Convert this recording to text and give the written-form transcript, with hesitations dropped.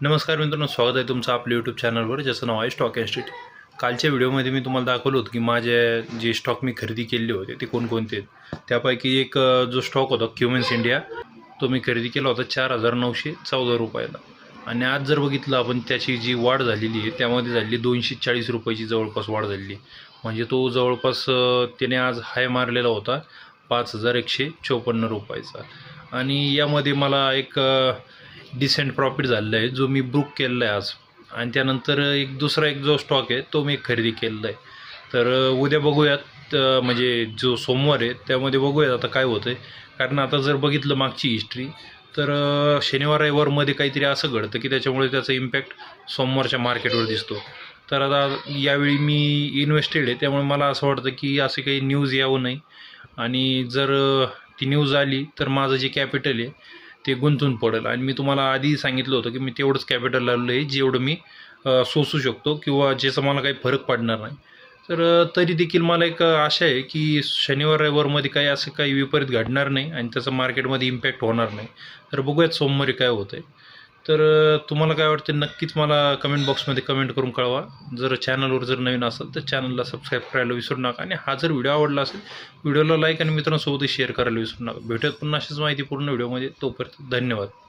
नमस्कार मित्रांनो, स्वागत आहे तुमचं आपल्या यूट्यूब चॅनलवर, ज्याचं नाव आहे स्टॉक इन्स्टिट्यूट. कालच्या व्हिडिओमध्ये मी तुम्हाला दाखवलं होतं की माझे जे स्टॉक मी खरेदी केले होते ते कोणकोणते आहेत. त्यापैकी एक जो स्टॉक होता क्युमेन्स इंडिया, तो मी खरेदी केला होता 4,914 रुपयाला. आणि आज जर बघितलं आपण त्याची जी वाढ झालेली आहे त्यामध्ये झालेली 240 रुपयाची जवळपास वाढ झालेली आहे. म्हणजे तो जवळपास त्याने आज हाय मारलेला होता 5,154 रुपयाचा. आणि यामध्ये मला एक डिसेंट प्रॉफिट झालेला आहे जो मी बुक केलेला आहे आज. आणि त्यानंतर दुसरा जो स्टॉक आहे तो मी खरेदी केलेला आहे. तर उद्या बघूयात, म्हणजे जो सोमवार आहे त्यामध्ये बघूयात आता काय होतं आहे. कारण आता जर बघितलं मागची हिस्ट्री तर शनिवार रविवारमध्ये काहीतरी असं घडतं की त्याच्यामुळे त्याचा इम्पॅक्ट सोमवारच्या मार्केटवर दिसतो. तर आता यावेळी मी इन्व्हेस्टेड आहे त्यामुळे मला असं वाटतं की असे काही न्यूज यावं नाही. आणि जर ती न्यूज आली तर माझं जे कॅपिटल आहे ते गुंतून पडेल. आणि मी तुम्हाला आधी सांगितलं होतं की मी तेवढंच कॅपिटल लावलं आहे जेवढं मी सोसू शकतो किंवा ज्याचा मला काही फरक पडणार नाही. तर तरी देखील मला एक आशा आहे की शनिवार रविवारमध्ये काही असं काही विपरीत घडणार नाही आणि त्याचा मार्केटमध्ये इम्पॅक्ट होणार नाही. तर बघूयात सोमवारी काय होतं आहे. तर तुम्हाला काय वाटतं नक्कीच मला कमेंट बॉक्समध्ये कमेंट करून कळवा. जर चॅनलवर जर नवीन असेल तर चॅनलला सबस्क्राईब करायला विसरू नका. आणि हा जर व्हिडिओ आवडला असेल व्हिडिओला लाईक आणि मित्रांसोबतही शेअर करायला विसरू नका. भेटूयात पुन्हा अशीच माहितीपूर्ण व्हिडिओमध्ये. तोपर्यंत धन्यवाद.